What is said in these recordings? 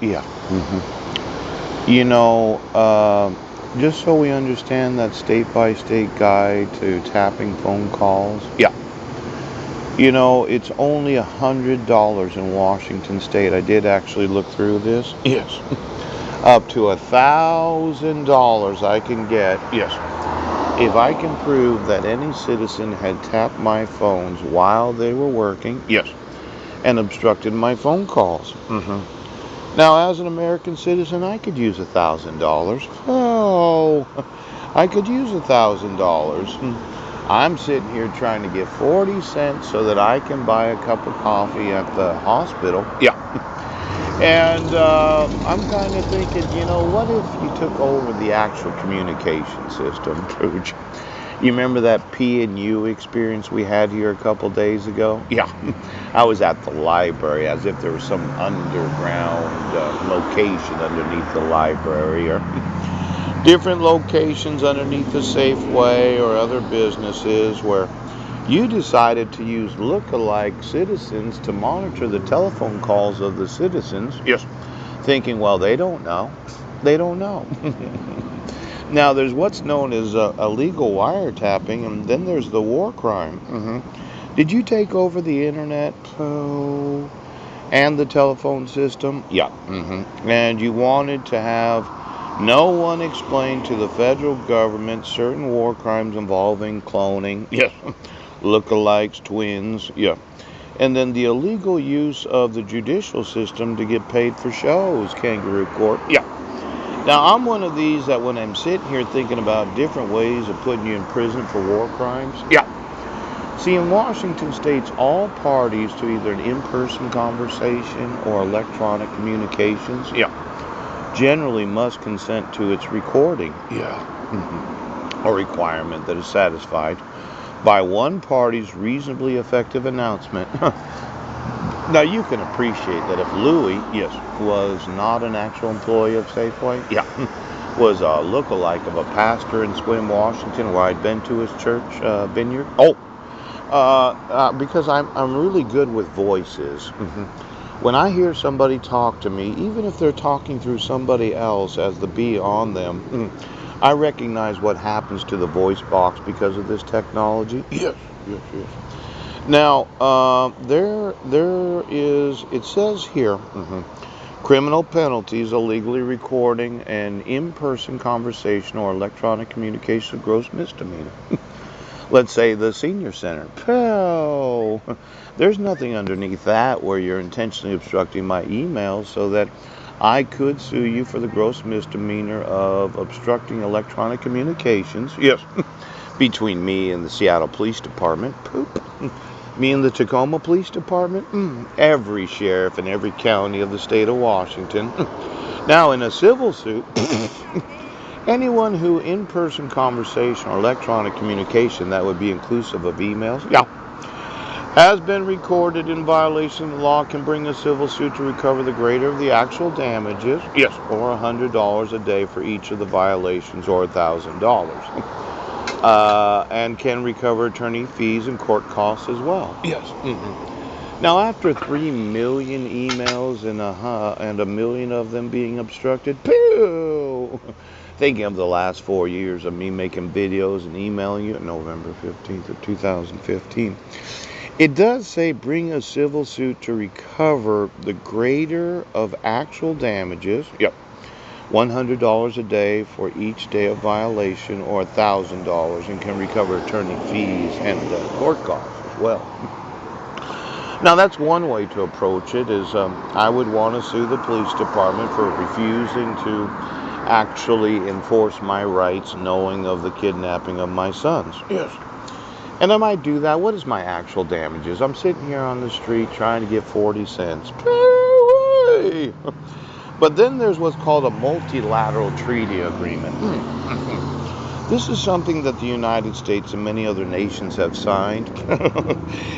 Yeah. Just so we understand that state-by-state guide to tapping phone calls. Yeah. It's only $100 in Washington State. I did actually look through this. Yes. Up to $1,000 I can get. Yes. If I can prove that any citizen had tapped my phones while they were working. Yes. And obstructed my phone calls. Now, as an American citizen, I could use $1,000. Oh, I could use $1,000. I'm sitting here trying to get 40 cents so that I can buy a cup of coffee at the hospital. Yeah. And I'm kind of thinking, what if you took over the actual communication system, Pooch? You remember that P&U experience we had here a couple days ago? Yeah. I was at the library as if there was some underground location underneath the library, or different locations underneath the Safeway or other businesses where you decided to use look-alike citizens to monitor the telephone calls of the citizens. Yes. Thinking, well, they don't know. They don't know. Now, there's what's known as illegal wiretapping, and then there's the war crime. Did you take over the internet and the telephone system? Yeah. And you wanted to have no one explain to the federal government certain war crimes involving cloning. Yes. Lookalikes, twins. Yeah. And then the illegal use of the judicial system to get paid for shows, kangaroo court. Yeah. Now, I'm one of these that when I'm sitting here thinking about different ways of putting you in prison for war crimes. Yeah. See, in Washington State's all parties to either an in-person conversation or electronic communications. Yeah. Generally must consent to its recording. Yeah. A requirement that is satisfied by one party's reasonably effective announcement. Now, you can appreciate that if Louis, yes, was not an actual employee of Safeway, yeah, was a look-alike of a pastor in Sequim, Washington, where I'd been to his church vineyard. Because I'm really good with voices. When I hear somebody talk to me, even if they're talking through somebody else as the bee on them, I recognize what happens to the voice box because of this technology. Yes. Now, it says here, criminal penalties, illegally recording an in-person conversation or electronic communication, gross misdemeanor. Let's say the senior center. There's nothing underneath that where you're intentionally obstructing my email so that I could sue you for the gross misdemeanor of obstructing electronic communications. Yes. Between me and the Seattle Police Department. Poop. Me and the Tacoma Police Department. Every sheriff in every county of the state of Washington. Now, in a civil suit, anyone who in-person conversation or electronic communication, that would be inclusive of emails, yeah, has been recorded in violation of the law can bring a civil suit to recover the greater of the actual damages. Yes. Or $100 a day for each of the violations, or $1,000. And can recover attorney fees and court costs as well. Yes. Now, after 3 million emails and a million of them being obstructed, thinking of the last 4 years of me making videos and emailing you, November 15th of 2015, it does say bring a civil suit to recover the greater of actual damages. Yep. $100 a day for each day of violation, or $1,000, and can recover attorney fees and court costs as well. Now, that's one way to approach it, is I would want to sue the police department for refusing to actually enforce my rights, knowing of the kidnapping of my sons. Yes. And I might do that. What is my actual damages? I'm sitting here on the street trying to get 40 cents. But then there's what's called a multilateral treaty agreement. This is something that the United States and many other nations have signed.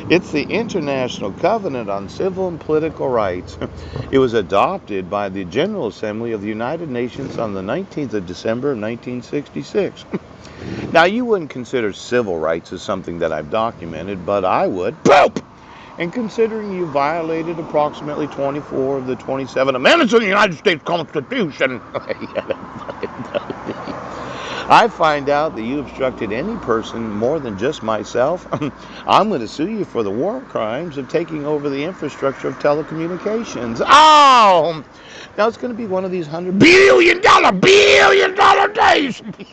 It's the International Covenant on Civil and Political Rights. It was adopted by the General Assembly of the United Nations on the 19th of December of 1966. Now, you wouldn't consider civil rights as something that I've documented, but I would. Boop! And considering you violated approximately 24 of the 27 amendments of the United States Constitution, I find out that you obstructed any person more than just myself, I'm going to sue you for the war crimes of taking over the infrastructure of telecommunications. Oh! Now it's going to be one of these $100 billion days.